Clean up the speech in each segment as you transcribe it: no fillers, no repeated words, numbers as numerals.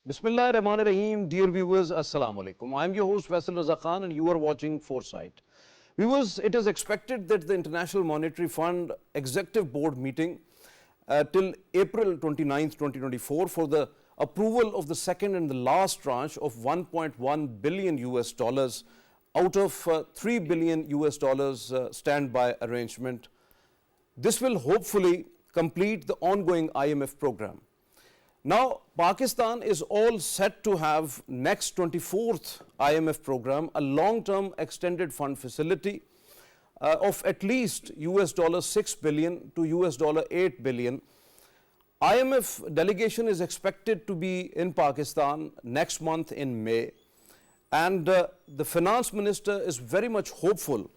Bismillah Rahman Rahim, dear viewers, Assalamu alaikum. I am your host Faisal Raza Khan and you are watching Foresight. Viewers, it is expected that the International Monetary Fund Executive Board meeting till April 29th, 2024 for the approval of the second and the last tranche of 1.1 billion US dollars out of 3 billion US dollars standby arrangement. This will hopefully complete the ongoing IMF program. Now, Pakistan is all set to have next 24th IMF program, a long-term extended fund facility of at least US dollar 6 billion to US dollar 8 billion. IMF delegation is expected to be in Pakistan next month in May, and the finance minister is very much hopeful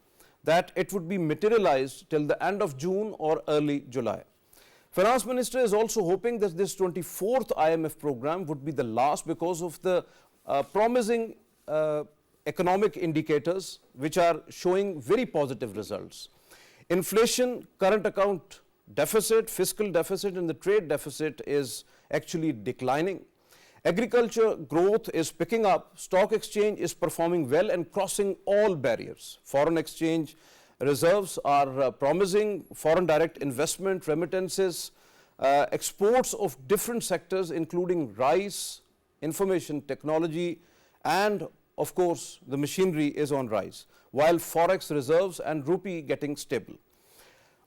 that it would be materialized till the end of June or early July. Finance Minister is also hoping that this 24th IMF program would be the last because of the promising economic indicators which are showing very positive results. Inflation, current account deficit, fiscal deficit and the trade deficit is actually declining. Agriculture growth is picking up, stock exchange is performing well and crossing all barriers. Foreign exchange reserves are promising, foreign direct investment, remittances, exports of different sectors including rice, information technology and of course the machinery is on rise, while forex reserves and rupee getting stable.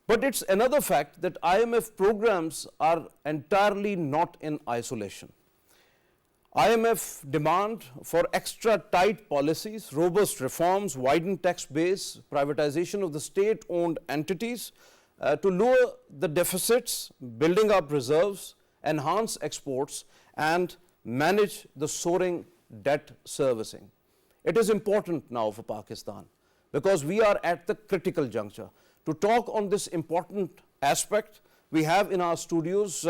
But it's another fact that IMF programs are entirely not in isolation. IMF demand for extra tight policies, robust reforms, widened tax base, privatization of the state-owned entities to lower the deficits, building up reserves, enhance exports and manage the soaring debt servicing. It is important now for Pakistan because we are at the critical juncture. To talk on this important aspect, we have in our studios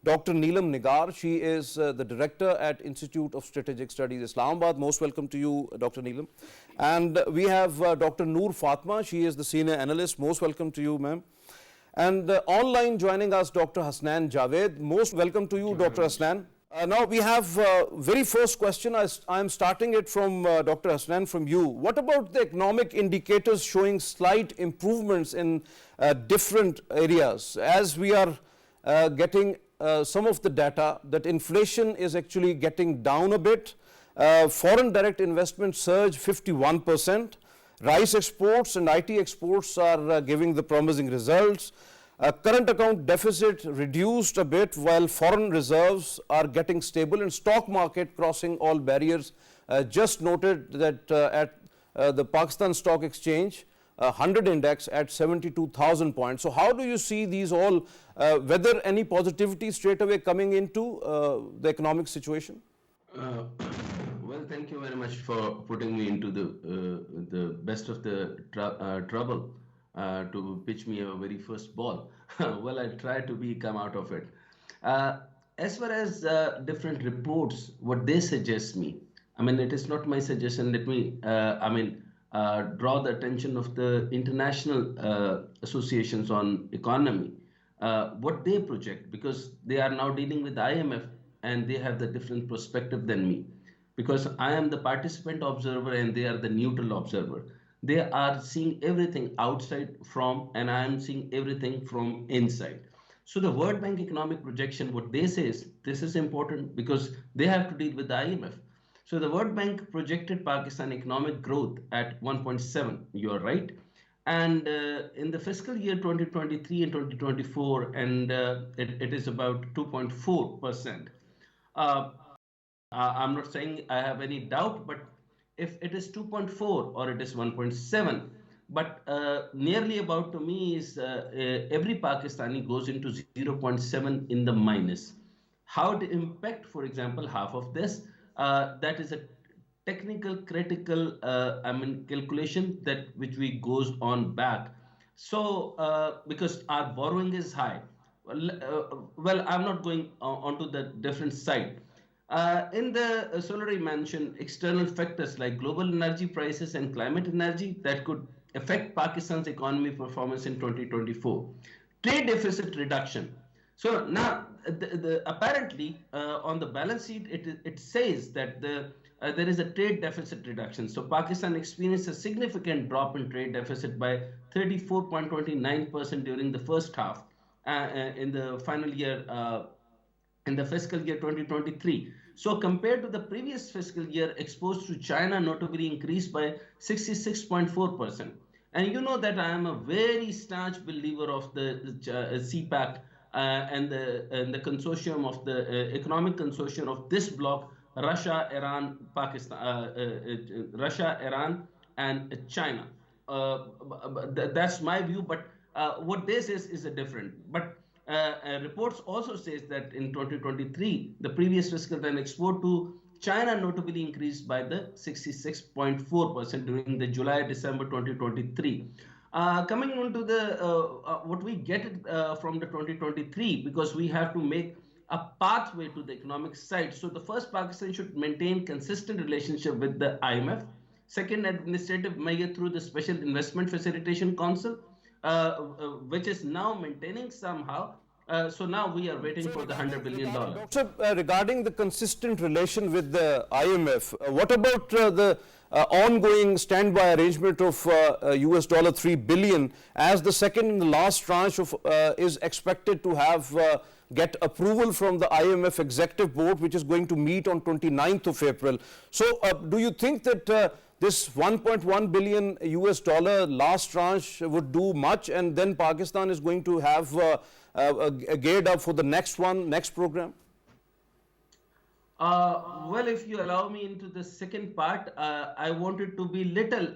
Dr. Neelum Nigar. She is the director at Institute of Strategic Studies, Islamabad. Most welcome to you, Dr. Neelum. And we have Dr. Noor Fatima. She is the senior analyst. Most welcome to you, ma'am. And online joining us, Dr. Hasnain Javed. Most welcome to you, Dr. Hasnain. Now we have very first question. I am starting it from Dr. Hasnain, from you. What about the economic indicators showing slight improvements in different areas? As we are getting some of the data that inflation is actually getting down a bit, foreign direct investment surge 51%, rice exports and IT exports are giving the promising results, current account deficit reduced a bit while foreign reserves are getting stable and stock market crossing all barriers. Just noted that at the Pakistan Stock Exchange, 100 index at 72,000 points. So how do you see these all, whether any positivity straight away coming into the economic situation? Well, thank you very much for putting me into the best of the trouble to pitch me a very first ball. Well, I'll try to come out of it. As far as different reports, what they suggest me, I mean, it is not my suggestion. Let me, draw the attention of the international associations on economy, what they project, because they are now dealing with IMF and they have the different perspective than me, because I am the participant observer and they are the neutral observer. They are seeing everything outside from and I am seeing everything from inside. So the World Bank economic projection, what they say is, this is important because they have to deal with the IMF. So the World Bank projected Pakistan economic growth at 1.7, you are right. And in the fiscal year 2023 and 2024, and it is about 2.4%. I'm not saying I have any doubt, but if it is 2.4 or it is 1.7, but nearly about to me is every Pakistani goes into 0.7 in the minus. How to impact, for example, half of this? That is a technical, critical, calculation that which we goes on back. So because our borrowing is high, well, I'm not going onto the different side. In the Solary mentioned external factors like global energy prices and climate energy that could affect Pakistan's economy performance in 2024. Trade deficit reduction. So now apparently on the balance sheet, it says that there is a trade deficit reduction. So Pakistan experienced a significant drop in trade deficit by 34.29% during the first half in the final year. In the fiscal year 2023. So compared to the previous fiscal year, exports to China notably increased by 66.4%. And you know that I am a very staunch believer of the CPAC and the consortium of the economic consortium of this bloc, Russia, Iran, Pakistan, Russia, Iran, and China. That's my view, but what they say is a different. But reports also says that in 2023, the previous fiscal then export to China notably increased by the 66.4% during the July-December 2023. Coming on to the what we get from the 2023, because we have to make a pathway to the economic side. So the first, Pakistan should maintain consistent relationship with the IMF. Second, administrative measure through the Special Investment Facilitation Council, which is now maintaining somehow. So now we are waiting for the $100 billion. Doctor, regarding the consistent relation with the IMF, what about the ongoing standby arrangement of US dollar 3 billion, as the second and the last tranche of is expected to have get approval from the IMF executive board, which is going to meet on 29th of April. So do you think that this 1.1 billion US dollar last tranche would do much, and then Pakistan is going to have geared up for the next program? Well, if you allow me into the second part, I wanted to be little,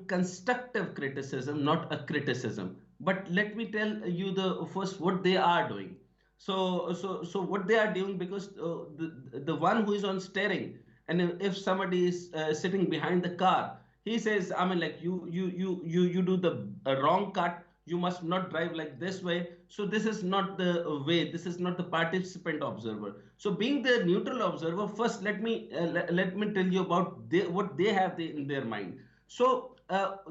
constructive criticism, not a criticism. But let me tell you the first what they are doing. So what they are doing, because the one who is on steering, and if somebody is sitting behind the car, he says, you do the wrong cut. You must not drive like this way. So this is not the way. This is not the participant observer. So being the neutral observer, first let me tell you about what they have in their mind. So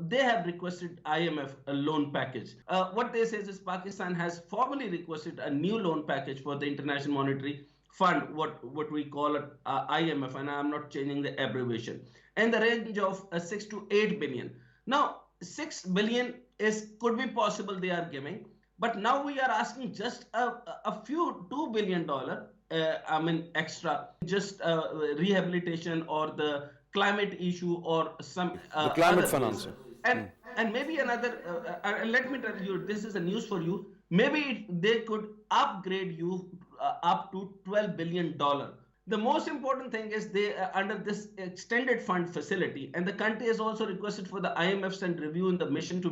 they have requested IMF a loan package. What they say is Pakistan has formally requested a new loan package for the International Monetary Fund, what we call it IMF, and I'm not changing the abbreviation, in the range of 6 to 8 billion. Now 6 billion could be possible they are giving, but now we are asking just a few $2 billion extra, just rehabilitation or the climate issue or some the climate financing. And maybe another, let me tell you, this is a news for you. Maybe they could upgrade you up to $12 billion. The most important thing is they under this extended fund facility, and the country has also requested for the IMF send review in the mission to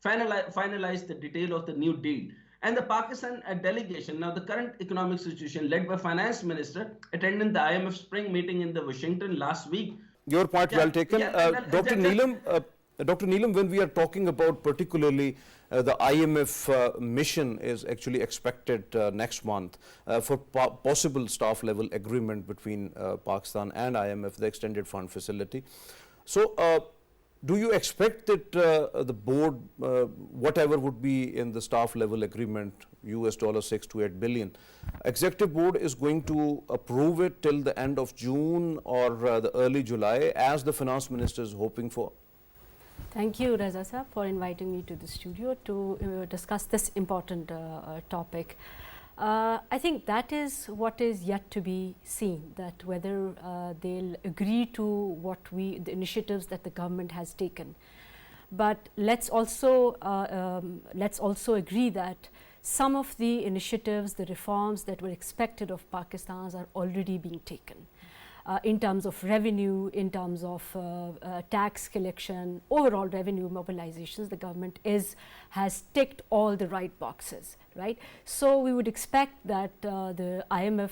finalize the detail of the new deal. And the Pakistan delegation, now the current economic situation led by Finance Minister, attended the IMF spring meeting in the Washington last week. Your point well taken. Dr. Neelum, when we are talking about particularly the IMF mission is actually expected next month for possible staff level agreement between Pakistan and IMF, the extended fund facility. So do you expect that the board, whatever would be in the staff level agreement, US dollar 6 to 8 billion, executive board is going to approve it till the end of June or the early July, as the finance minister is hoping for? Thank you, Raza sir, for inviting me to the studio to discuss this important topic. I think that is what is yet to be seen, that whether they'll agree to the initiatives that the government has taken. But let's also agree that some of the initiatives, the reforms that were expected of Pakistan are already being taken. In terms of revenue, in terms of tax collection, overall revenue mobilizations, the government has ticked all the right boxes, right? So we would expect that the IMF,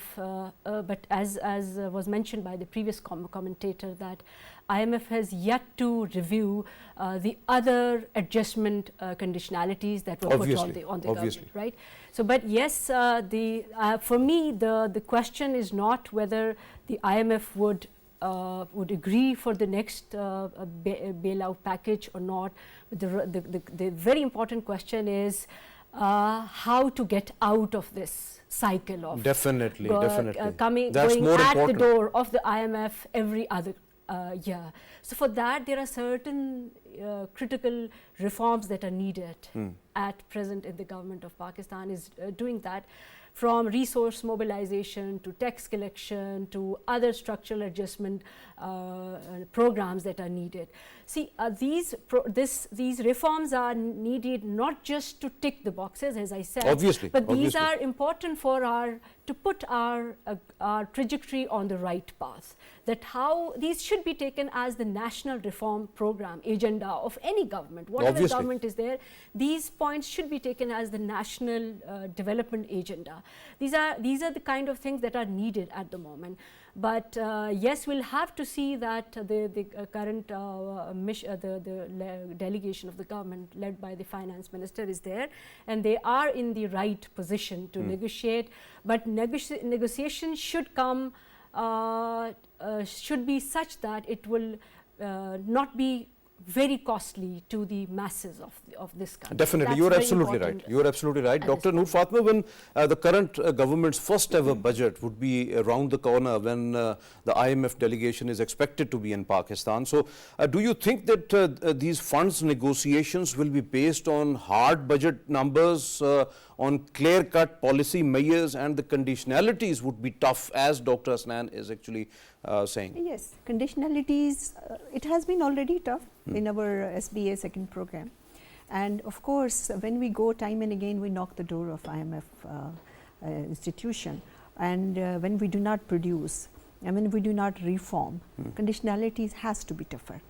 but as was mentioned by the previous commentator, that IMF has yet to review the other adjustment conditionalities that were put on the government, right? So, but yes, for me, the question is not whether the IMF would agree for the next bailout package or not. The very important question is how to get out of this cycle of Definitely, definitely. going more at important. the door of the IMF every other year. So for that, there are certain critical reforms that are needed at present in the government of Pakistan is doing that, from resource mobilization to tax collection to other structural adjustment programs that are needed. See, these reforms are needed not just to tick the boxes, as I said, Obviously, but these obviously. are important for to put our trajectory on the right path. That how these should be taken as the national reform program agenda of any government, whatever Obviously. government is there. These points should be taken as the national development agenda. These are the kind of things that are needed at the moment. But yes, we'll have to see that the current delegation of the government led by the finance minister is there, and they are in the right position to negotiate. But negotiation should come, should be such that it will not be very costly to the masses of this country. Definitely, That's you are very absolutely right. important You are absolutely right. at Dr. this Noor, point. Fatima, when the current government's first ever budget would be around the corner, when the IMF delegation is expected to be in Pakistan. So, do you think that these funds negotiations will be based on hard budget numbers, on clear-cut policy measures, and the conditionalities would be tough, as Dr. Hasnain is actually saying? Yes, conditionalities, it has been already tough in our SBA second program. And of course, when we go time and again, we knock the door of IMF institution. And when we do not produce, and when we do not reform, conditionalities has to be tougher.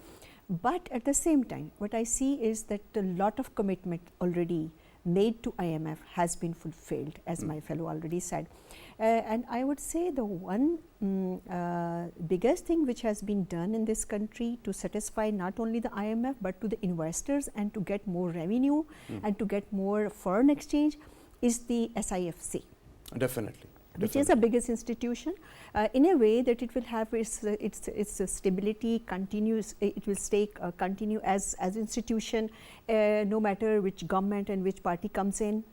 But at the same time, what I see is that a lot of commitment already made to IMF has been fulfilled, as my fellow already said. And I would say the one biggest thing which has been done in this country to satisfy not only the IMF but to the investors and to get more revenue and to get more foreign exchange is the SIFC. Definitely. Which is the biggest institution, in a way that it will have its stability continues. It will stay continue as institution, no matter which government and which party comes in.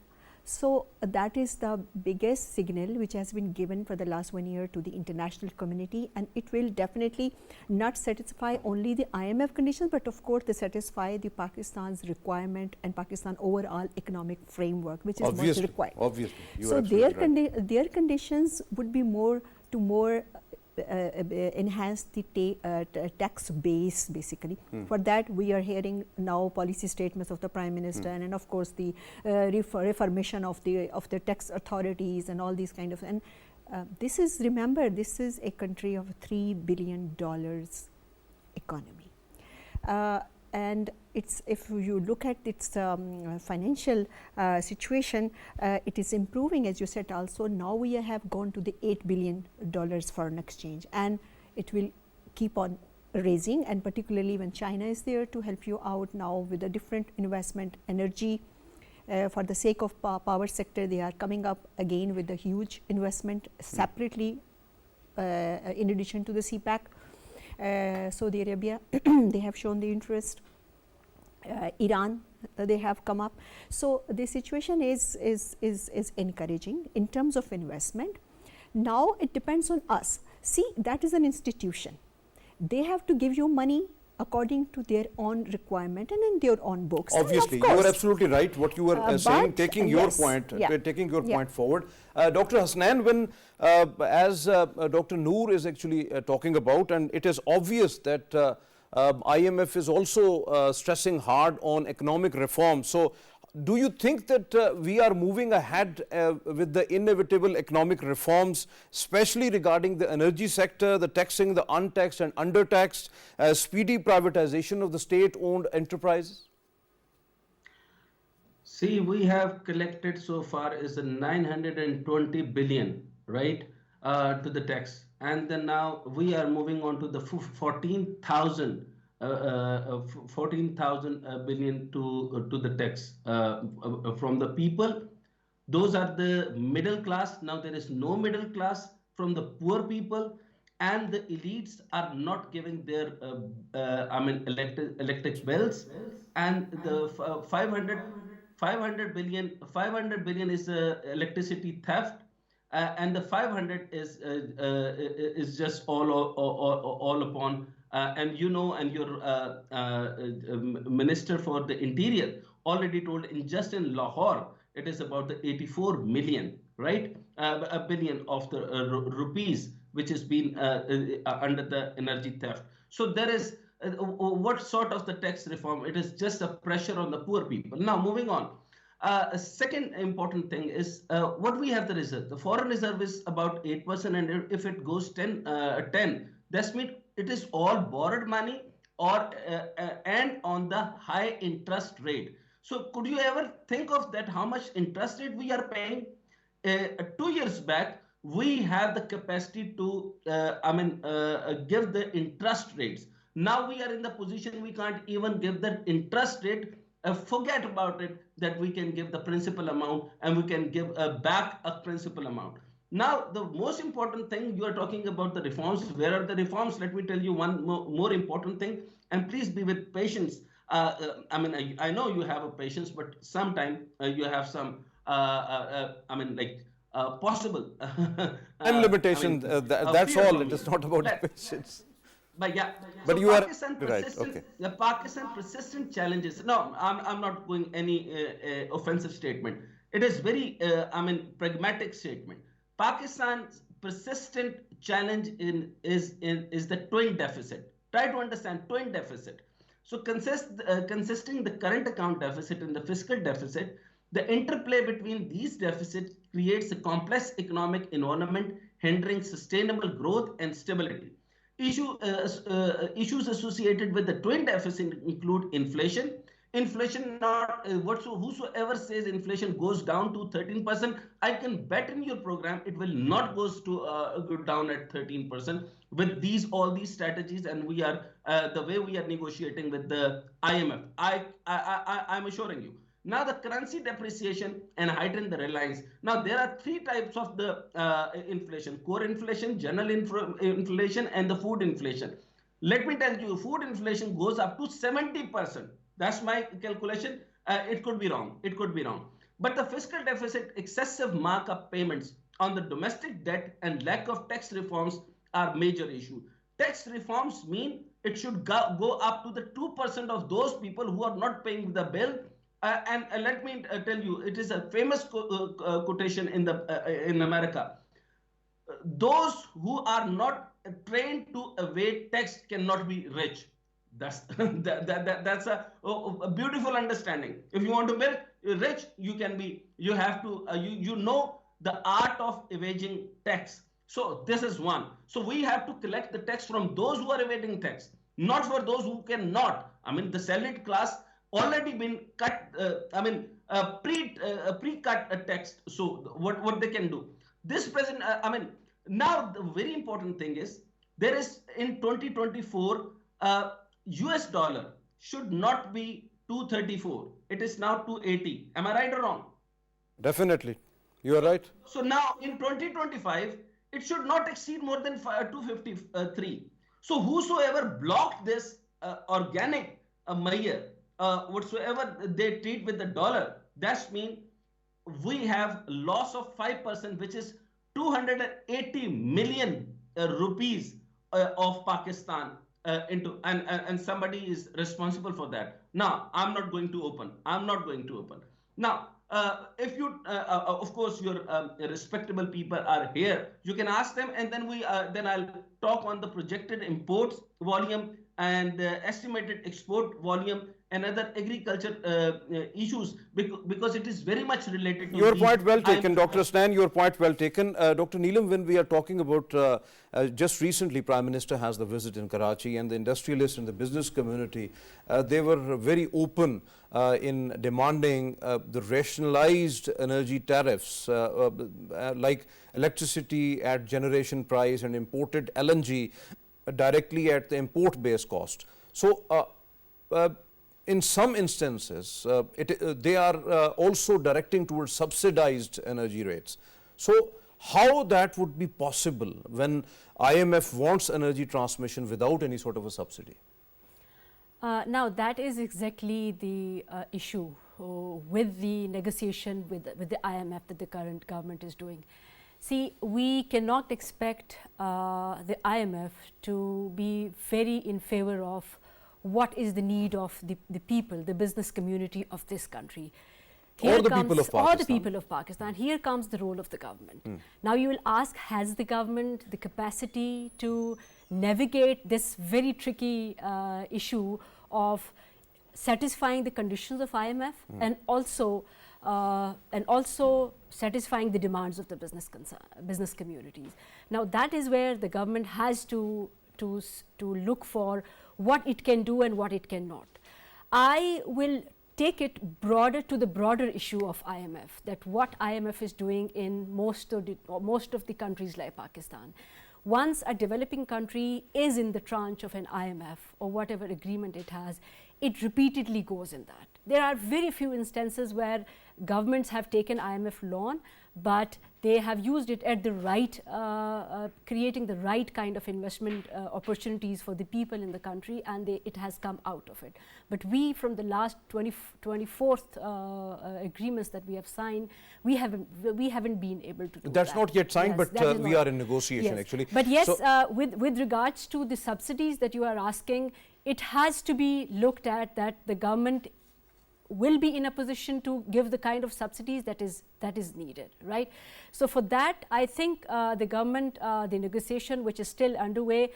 So that is the biggest signal which has been given for the last 1 year to the international community, and it will definitely not satisfy only the IMF conditions, but of course they satisfy the Pakistan's requirement and Pakistan overall economic framework, which is much required. Obviously, you so are absolutely right. their conditions would be more enhance the tax base, basically. For that, we are hearing now policy statements of the Prime Minister, and of course the reformation of the tax authorities and all these kind of. And this is, remember, this is a country of $3 billion economy. And it's, if you look at its financial situation, it is improving, as you said also. Now we have gone to the $8 billion foreign exchange, and it will keep on raising, and particularly when China is there to help you out now with a different investment, energy. For the sake of power sector, they are coming up again with a huge investment separately in addition to the CPAC. Saudi Arabia, they have shown the interest. Iran, they have come up. So the situation is encouraging in terms of investment. Now it depends on us. See, that is an institution. They have to give you money according to their own requirement and in their own books. Obviously, you are absolutely right. What you were saying, taking your point, taking your point forward. Dr. Hasnain, when as Dr. Noor is actually talking about, and it is obvious that IMF is also stressing hard on economic reform. So, do you think that we are moving ahead with the inevitable economic reforms, especially regarding the energy sector, the taxing the untaxed and undertaxed, speedy privatization of the state-owned enterprises? See, we have collected so far is a 920 billion, right, to the tax. And then now we are moving on to the 14,000 billion to the tax from the people. Those are the middle class. Now there is no middle class from the poor people, and the elites are not giving their electric bills, and the 500 billion is electricity theft, and the 500 is just all upon, and you know, and your Minister for the Interior already told just in Lahore it is about the 84 million, right? A billion of the rupees which has been under the energy theft. So there is what sort of the tax reform? It is just a pressure on the poor people. Now moving on. A second important thing is what we have the reserve. The foreign reserve is about 8%, and if it goes 10, that means it is all borrowed money or and on the high interest rate. So could you ever think of that? How much interest rate we are paying? 2 years back, we have the capacity to give the interest rates. Now we are in the position we can't even give the interest rate. Forget about it, that we can give the principal amount and we can give back a principal amount. Now, the most important thing, you are talking about the reforms. Where are the reforms? Let me tell you one more important thing, and please be with patience. I know you have a patience, but sometime you have some, possible. Time limitation, that's all. It is not about patience. But yeah, but so you Pakistan are right. Okay. The Pakistan persistent challenges. No, I'm not going any offensive statement. It is very, pragmatic statement. Pakistan's persistent challenge is the twin deficit. Try to understand twin deficit. So consisting the current account deficit and the fiscal deficit, the interplay between these deficits creates a complex economic environment hindering sustainable growth and stability. Issues associated with the twin deficit include inflation. Inflation, whosoever says inflation goes down to 13%, I can bet in your program it will not go down at 13% with all these strategies, and we are the way we are negotiating with the IMF. I'm assuring you. Now the currency depreciation and heighten the reliance. Now there are three types of the inflation: core inflation, general inflation, and the food inflation. Let me tell you, food inflation goes up to 70%. That's my calculation. It could be wrong. It could be wrong. But the fiscal deficit, excessive markup payments on the domestic debt, and lack of tax reforms are major issue. Tax reforms mean it should go up to the 2% of those people who are not paying the bill. And let me tell you, it is a famous quotation in America. Those who are not trained to evade tax cannot be rich. That's that's a beautiful understanding. If you want to be rich, you can be. You have to. You know the art of evading tax. So this is one. So we have to collect the tax from those who are evading tax, not for those who cannot. I mean, the salaried class already been cut, pre-cut a text. So what they can do? This present, now the very important thing is, there is in 2024, US dollar should not be 234. It is now 280. Am I right or wrong? Definitely. You are right. So now in 2025, it should not exceed more than 253. So whosoever blocked this organic Mayer, whatsoever they treat with the dollar, that means we have loss of 5%, which is 280 million rupees of Pakistan into, and somebody is responsible for that. Now, I'm not going to open. Now, if you, of course, your respectable people are here, you can ask them, and then then I'll talk on the projected imports volume and estimated export volume and other agriculture issues, because it is very much related to. Your point well taken, Dr. Hasnain, your point well taken. Dr. Neelum, when we are talking about, just recently Prime Minister has the visit in Karachi, and the industrialists and the business community, they were very open in demanding the rationalized energy tariffs, like electricity at generation price and imported LNG directly at the import base cost. So in some instances, they are also directing towards subsidized energy rates. So how that would be possible when IMF wants energy transmission without any sort of a subsidy? Now that is exactly the issue with the negotiation with the IMF that the current government is doing. See, we cannot expect the IMF to be very in favor of what is the need of the people, the business community of this country. Or the people of Pakistan. Or the people of Pakistan. Here comes the role of the government. Now you will ask, has the government the capacity to navigate this very tricky issue of satisfying the conditions of IMF and also satisfying the demands of the business communities. Now that is where the government has to look for what it can do and what it cannot. I will take it broader to the broader issue of IMF, that what IMF is doing in most of the countries like Pakistan. Once a developing country is in the tranche of an IMF or whatever agreement it has, it repeatedly goes in that. There are very few instances where governments have taken IMF loan, but they have used it at the right, creating the right kind of investment opportunities for the people in the country, and it has come out of it. But we, from the last 24th agreements that we have signed, we haven't been able to do That's that. not yet signed, Yes, but we are in negotiation actually. But yes, So, with regards to the subsidies that you are asking, it has to be looked at that the government will be in a position to give the kind of subsidies that is needed, right? So for that, I think the government, the negotiation which is still underway,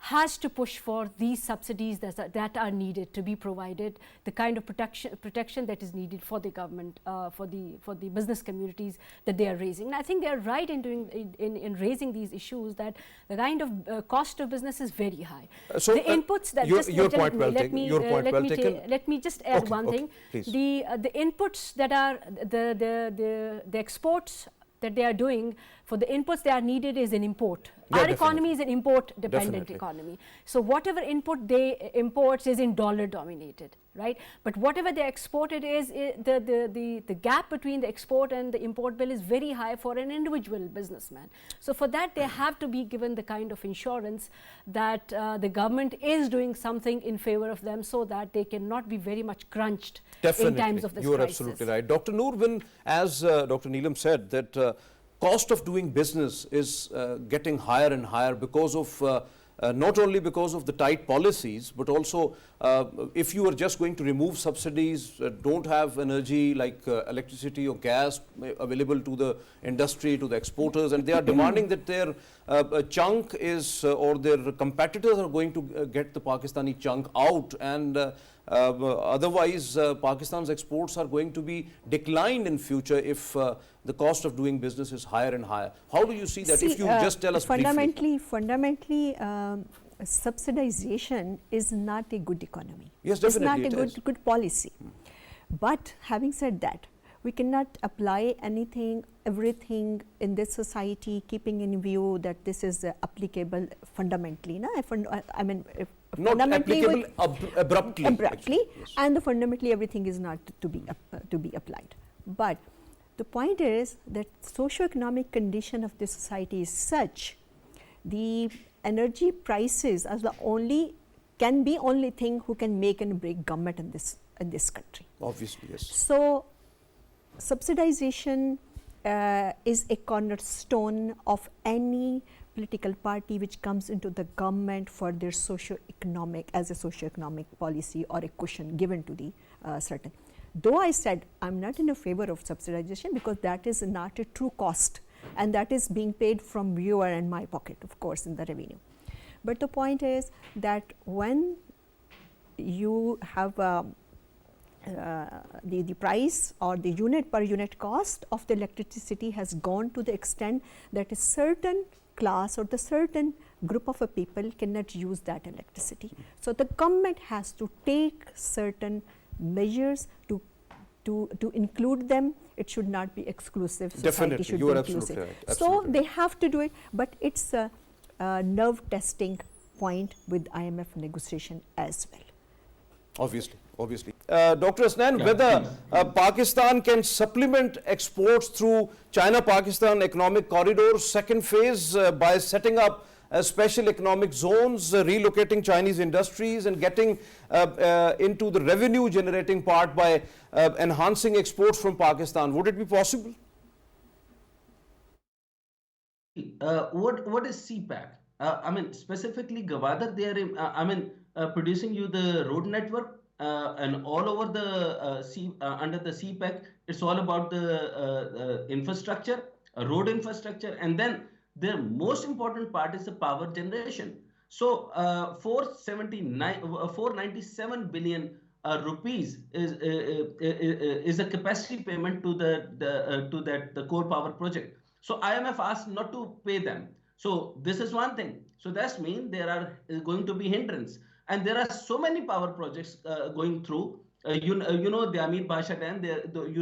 has to push for these subsidies that are needed to be provided, the kind of protection that is needed for the government, for the business communities that they are raising. And I think they are right in raising these issues, that the kind of cost of business is very high. So the inputs that your point well taken. Your point well taken. Let me just add one thing. Please. The inputs that are the exports that they are doing, for the inputs that are needed is an import. Yeah, Our definitely. economy is an import-dependent Definitely. economy. So whatever input they imports is in dollar dominated, right? But whatever they exported is the gap between the export and the import bill is very high for an individual businessman. So for that, they have to be given the kind of insurance that the government is doing something in favor of them, so that they cannot be very much crunched in times of this you are crisis. absolutely right. Dr. Noor, when, as Dr. Neelum said, that cost of doing business is getting higher and higher because of not only because of the tight policies, but also if you are just going to remove subsidies, don't have energy like electricity or gas available to the industry, to the exporters, and they are demanding that their chunk is, or their competitors are going to get the Pakistani chunk out, and otherwise Pakistan's exports are going to be declined in future if the cost of doing business is higher and higher. How do you see that? If you just tell us fundamentally, briefly. Subsidization is not a good economy. Yes, definitely it's not a good policy. But having said that, we cannot apply everything in this society, keeping in view that this is applicable fundamentally. I mean, Not applicable abruptly. Yes. And fundamentally everything is not to be applied. But the point is that socio-economic condition of this society is such, the energy prices are the only thing who can make and break government in this country. Obviously, yes. So subsidization is a cornerstone of any political party which comes into the government for their socio-economic, as a socio-economic policy or a cushion given to the certain. Though I said I'm not in a favor of subsidization, because that is not a true cost, and that is being paid from your and my pocket, of course, in the revenue. But the point is that when you have the price or the unit per unit cost of the electricity has gone to the extent that a certain class or the certain group of people cannot use that electricity. So the government has to take certain measures to include them. It should not be exclusive. Society Definitely, should you be are inclusive. absolutely right. So Absolutely. they have to do it, but it's a nerve testing point with IMF negotiation as well. Obviously. Dr. Hasnain, Yeah, whether please. Pakistan can supplement exports through China-Pakistan economic corridor second phase by setting up special economic zones, relocating Chinese industries and getting into the revenue generating part by enhancing exports from Pakistan. Would it be possible? What is CPAC? I mean, specifically Gwadar, they are producing you the road network and all over the under the CPAC. It's all about the infrastructure, road infrastructure, and then the most important part is the power generation. So 497 billion rupees is a capacity payment to the coal power project. So IMF asked not to pay them. So this is one thing. So that means there are going to be hindrance, and there are so many power projects going through. You know the Amir Pasha Dam.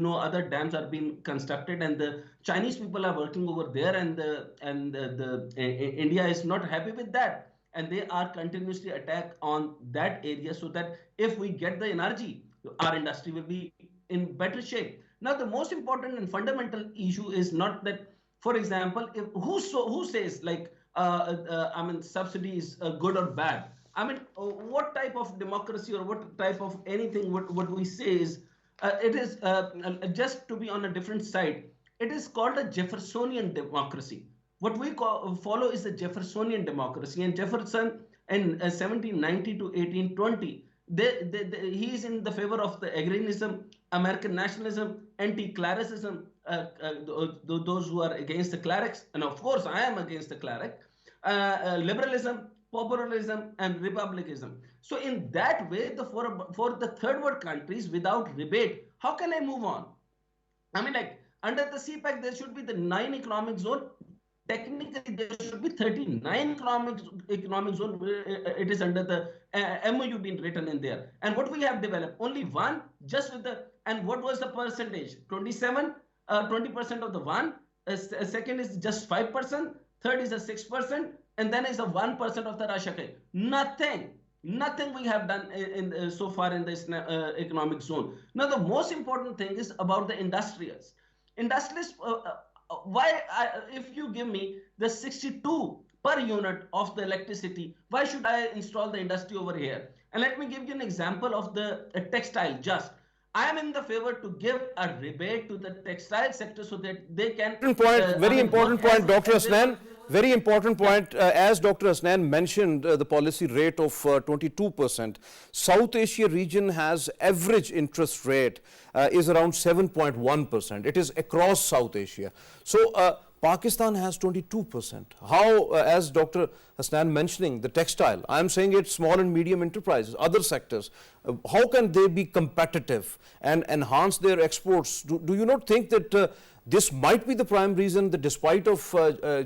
Other dams are being constructed, and the Chinese people are working over there, and India is not happy with that, and they are continuously attack on that area. So that if we get the energy, our industry will be in better shape. Now, the most important and fundamental issue is not that. For example, who says like subsidy is good or bad? I mean, what type of democracy or what type of anything? What we say is it is just to be on a different side. It is called a Jeffersonian democracy. What we follow is the Jeffersonian democracy, and Jefferson in 1790 to 1820. He is in the favor of the agrarianism, American nationalism, anti-clericism, those who are against the clerics, and of course I am against the cleric, liberalism, populism, and republicanism. So in that way, for the third world countries without rebate, how can I move on? I mean, like under the CPAC, there should be the 9 economic zone. Technically, there should be 39 economic zone. It is under the MOU being written in there. And what we have developed, only one, just with the, and what was the percentage? 20% of the one, second is just 5%, third is a 6%, and then is a 1% of the Russia. Nothing we have done in so far in this economic zone. Now, the most important thing is about the industrials. Industrialists, if you give me the 62 per unit of the electricity, why should I install the industry over here? And let me give you an example of the textile. Just I am in the favor to give a rebate to the textile sector so that they can. Very important point, Dr. Hasnain. Very important point. As Dr. Hasnain mentioned, the policy rate of 22%. South Asia region has average interest rate is around 7.1%. It is across South Asia. So Pakistan has 22%. How, as Dr. Hasnain mentioning, the textile, I am saying it small and medium enterprises, other sectors, how can they be competitive and enhance their exports? Do you not think that this might be the prime reason that despite of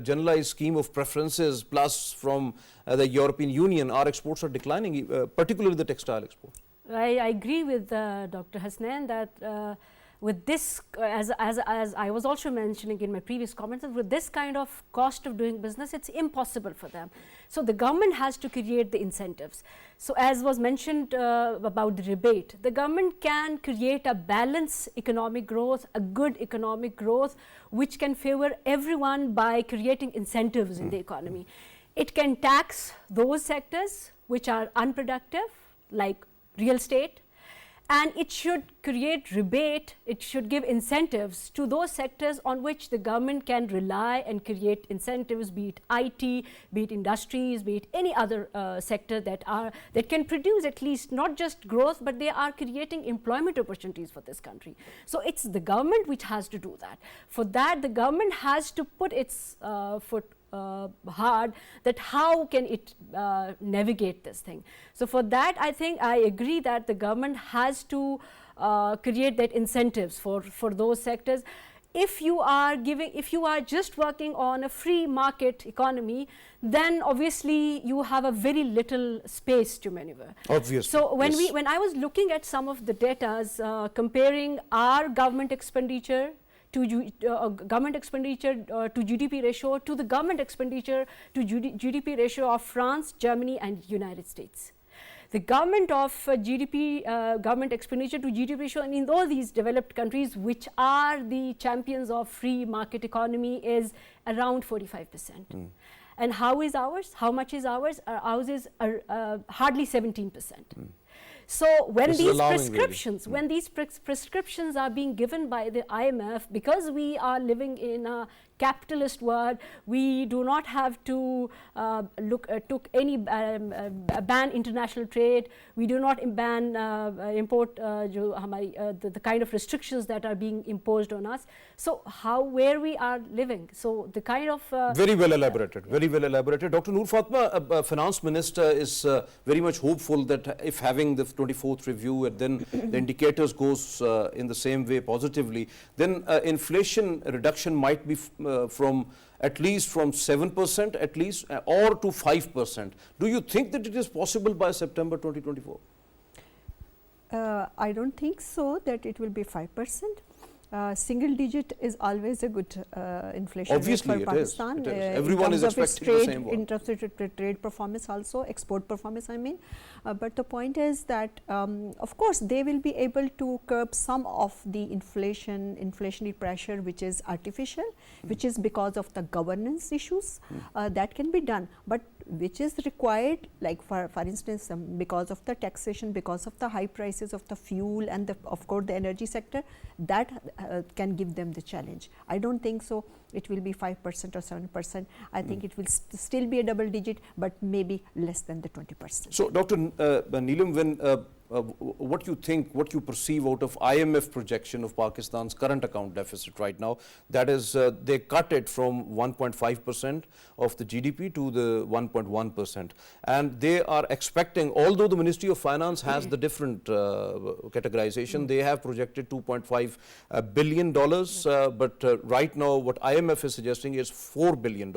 generalized scheme of preferences plus from the European Union, our exports are declining, particularly the textile exports? I agree with Dr. Hasnain that with this, as I was also mentioning in my previous comments, with this kind of cost of doing business, it's impossible for them. So the government has to create the incentives. So as was mentioned about the rebate, the government can create a balanced economic growth, a good economic growth, which can favor everyone by creating incentives in the economy. It can tax those sectors which are unproductive, like real estate, and it should create rebate, it should give incentives to those sectors on which the government can rely and create incentives, be it IT, be it industries, be it any other sector that can produce at least not just growth, but they are creating employment opportunities for this country. So it's the government which has to do that. For that, the government has to put its foot hard, that how can it navigate this thing. So for that, I think I agree that the government has to create that incentives for those sectors. If you are just working on a free market economy, then obviously you have a very little space to maneuver. Obviously. So when I was looking at some of the data, comparing our government expenditure to GDP ratio to the government expenditure to GDP ratio of France, Germany, and United States. The government government expenditure to GDP ratio in all these developed countries, which are the champions of free market economy, is around 45%. And how is ours? How much is ours? Ours is hardly 17%. So when This is these alarming, really. prescriptions, when these prescriptions are being given by the IMF, because we are living in a capitalist world, we do not have to ban international trade. We do not ban import the kind of restrictions that are being imposed on us. So where we are living? So the kind of very well elaborated, very well elaborated. Dr. Noor, Fatima, Finance Minister is very much hopeful that if having the 24th review and then the indicators goes in the same way positively, then inflation reduction might be from at least from 7% at least or to 5%. Do you think that it is possible by September 2024? I don't think so that it will be 5%. Single digit is always a good inflation Obviously rate for Pakistan. It is. Everyone is expecting the same one. In terms of trade performance also, export performance I mean. But the point is that of course they will be able to curb some of the inflationary pressure which is artificial, which is because of the governance issues. That can be done. But which is required, like for instance because of the taxation, because of the high prices of the fuel and of course the energy sector, that can give them the challenge. I don't think so it will be 5% or 7%. I think it will still be a double digit, but maybe less than the 20%. So Dr. Neelum, when what you think, what you perceive out of IMF projection of Pakistan's current account deficit right now, that is they cut it from 1.5% of the GDP to the 1.1%, and they are expecting, although the Ministry of Finance has the different categorization, they have projected $2.5 billion, but right now what IMF is suggesting is $4 billion.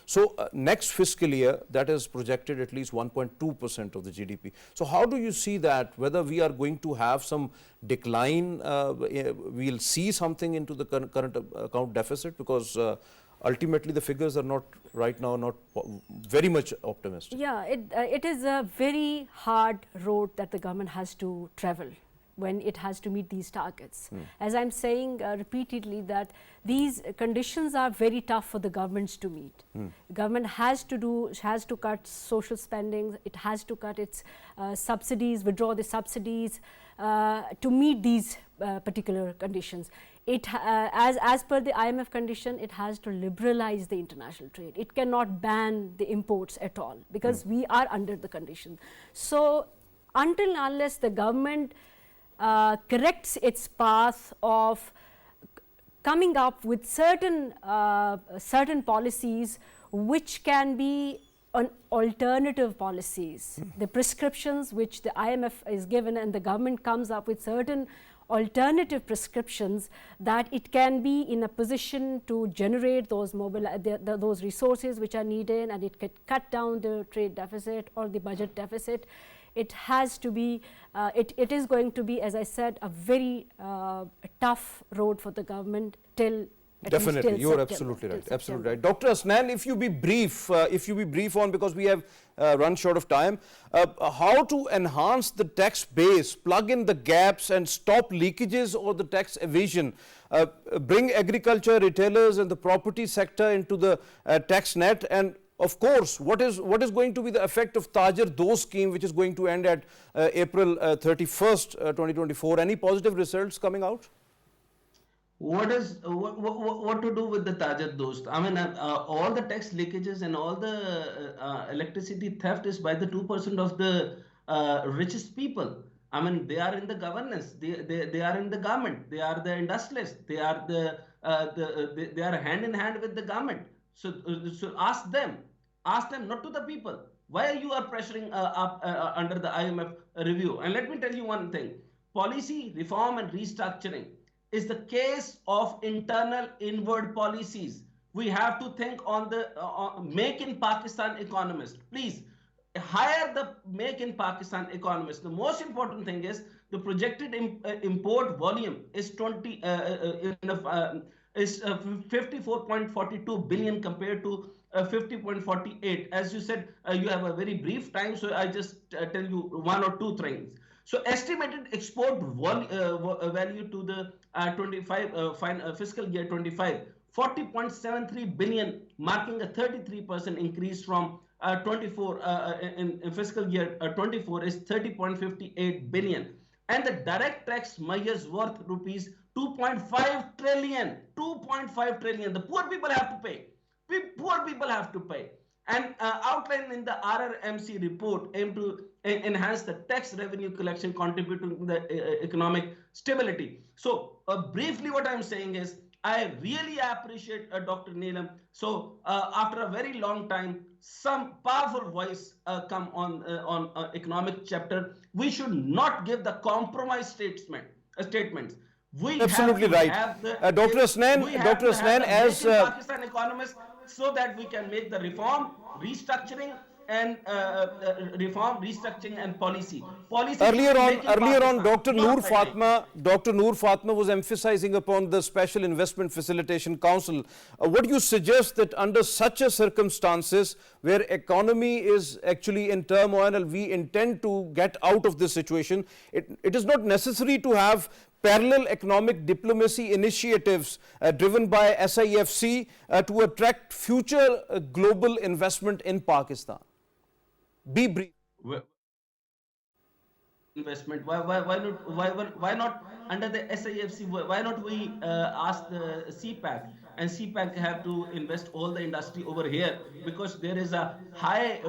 So next fiscal year that is projected at least 1.2% of the GDP. So how do you see that, whether we are going to have some decline, we'll see something into the current account deficit, because ultimately the figures are not right now not very much optimistic. Yeah, it is a very hard road that the government has to travel when it has to meet these targets. As I'm saying repeatedly, that these conditions are very tough for the governments to meet. The government has to cut social spending, it has to cut its subsidies, withdraw the subsidies to meet these particular conditions. As per the IMF condition, it has to liberalize the international trade. It cannot ban the imports at all, because we are under the condition. So until and unless the government corrects its path of coming up with certain policies which can be an alternative policies, the prescriptions which the IMF is given, and the government comes up with certain alternative prescriptions, that it can be in a position to generate those those resources which are needed, and it can cut down the trade deficit or the budget deficit. It has to be, it is going to be, as I said, a very tough road for the government till Definitely, you are absolutely right. Absolutely right. Dr. Hasnain, if you be brief on, because we have run short of time, how to enhance the tax base, plug in the gaps and stop leakages or the tax evasion, bring agriculture, retailers and the property sector into the tax net, and of course, what is going to be the effect of Tajar Do scheme, which is going to end at April 31st, 2024? Any positive results coming out? What to do with the Tajar Dost? I mean, all the tax leakages and all the electricity theft is by the 2% of the richest people. I mean, they are in the governance, they are in the government, they are the industrialists, they are they are hand in hand with the government. So ask them, not to the people. Why you are pressuring up under the IMF review? And let me tell you one thing: policy reform and restructuring is the case of internal inward policies. We have to think on the Make in Pakistan economist. Please hire the Make in Pakistan economist. The most important thing is the projected import volume is 54.42 billion compared to 50.48. As you said, you have a very brief time, so I just tell you one or two things. So estimated export value to the fiscal year 25 40.73 billion, marking a 33% increase from 24 in fiscal year 24 is 30.58 billion. And the direct tax measures worth rupees 2.5 trillion. 2.5 trillion. The poor people have to pay. Poor people have to pay. And outlined in the RRMC report aim to enhance the tax revenue collection, contributing to the economic stability. So briefly what I'm saying is, I really appreciate Dr. Neelum. So after a very long time, some powerful voice come on economic chapter. We should not give the compromise statements. We Absolutely have to right. have the, Dr. Hasnain, we have Dr. to have Hasnain, the as Make in Pakistan economists, so that we can make the reform, restructuring, and reform, restructuring, and policy. earlier on, Pakistan, Dr. not Noor fighting. Dr. Noor Fatima was emphasizing upon the Special Investment Facilitation Council. What do you suggest that under such a circumstances where economy is actually in turmoil and we intend to get out of this situation, it is not necessary to have parallel economic diplomacy initiatives driven by SIFC to attract future global investment in Pakistan? Be brief. Investment. Why not under the SIFC? Why not we ask the CPAC, and CPAC have to invest all the industry over here, because there is a high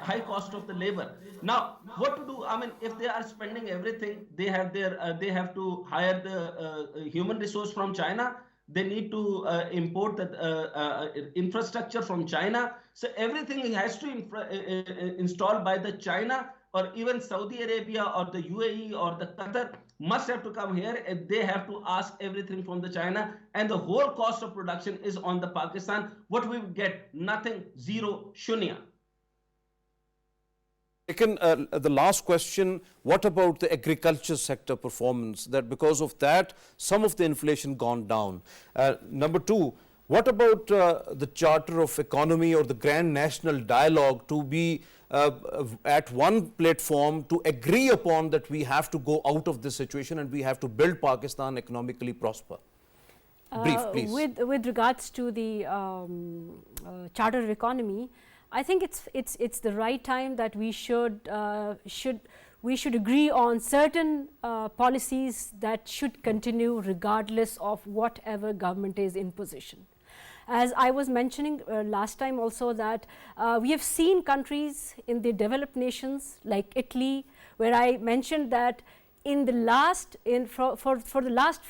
high cost of the labor. Now, what to do? I mean, if they are spending everything, they have they have to hire the human resource from China. They need to import the infrastructure from China. So everything has to installed by the China, or even Saudi Arabia or the UAE or the Qatar must have to come here, and they have to ask everything from the China, and the whole cost of production is on the Pakistan. What we get? Nothing, zero, shunya. The last question, what about the agriculture sector performance? That because of that, some of the inflation gone down. Number two, what about the Charter of Economy or the Grand National Dialogue to be at one platform to agree upon that we have to go out of this situation and we have to build Pakistan economically prosper? Brief, please. With regards to the Charter of Economy, I think it's the right time that we should agree on certain policies that should continue regardless of whatever government is in position. As I was mentioning last time also, that we have seen countries in the developed nations like Italy, where I mentioned that in the last for the last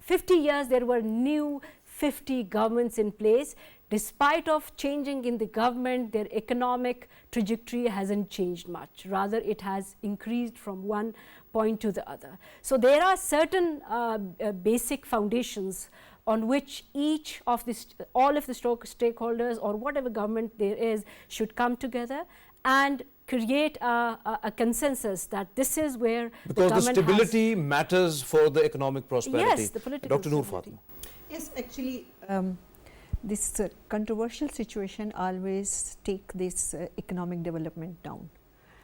50 years there were new 50 governments in place. Despite of changing in the government, their economic trajectory hasn't changed much. Rather, it has increased from one point to the other. So there are certain basic foundations on which all of the stakeholders or whatever government there is should come together and create a consensus that this is where because the stability matters for the economic prosperity. Yes, the political Dr. Noor stability. Fatima. Yes, actually, this controversial situation always take this economic development down.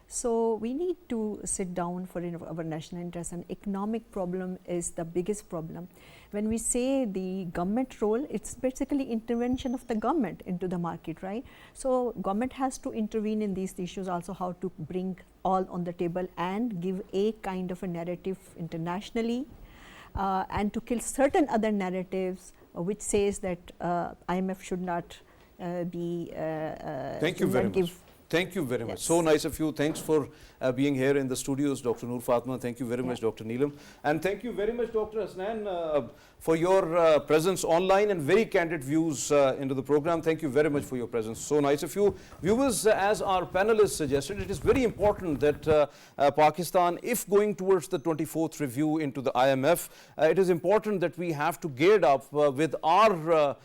So we need to sit down for our national interest, and economic problem is the biggest problem. When we say the government role, it's basically intervention of the government into the market, right? So government has to intervene in these issues also, how to bring all on the table and give a kind of a narrative internationally, and to kill certain other narratives which says that IMF should not be Thank you very much. Thank you very much. So nice of you. Thanks for being here in the studios, Dr. Noor Fatima. Thank you very much, Dr. Neelum. And thank you very much, Dr. Hasnain, for your presence online and very candid views into the program. Thank you very much for your presence. So nice of you. Viewers, as our panelists suggested, it is very important that Pakistan, if going towards the 24th review into the IMF, it is important that we have to gear up with our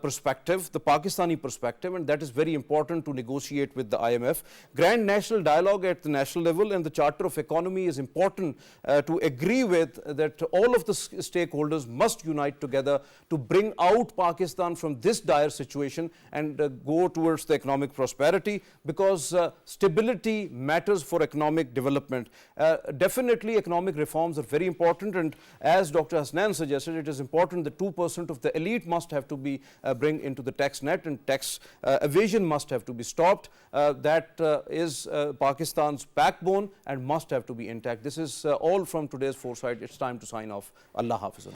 perspective, the Pakistani perspective, and that is very important to negotiate with the IMF. IMF. Grand national dialogue at the national level and the Charter of Economy is important to agree with that all of the stakeholders must unite together to bring out Pakistan from this dire situation and go towards the economic prosperity, because stability matters for economic development. Definitely economic reforms are very important, and as Dr. Hasnain suggested, it is important that 2% of the elite must have to be bring into the tax net, and tax evasion must have to be stopped. That is Pakistan's backbone and must have to be intact. This is all from today's Foresight. It's time to sign off. Allah Hafiz.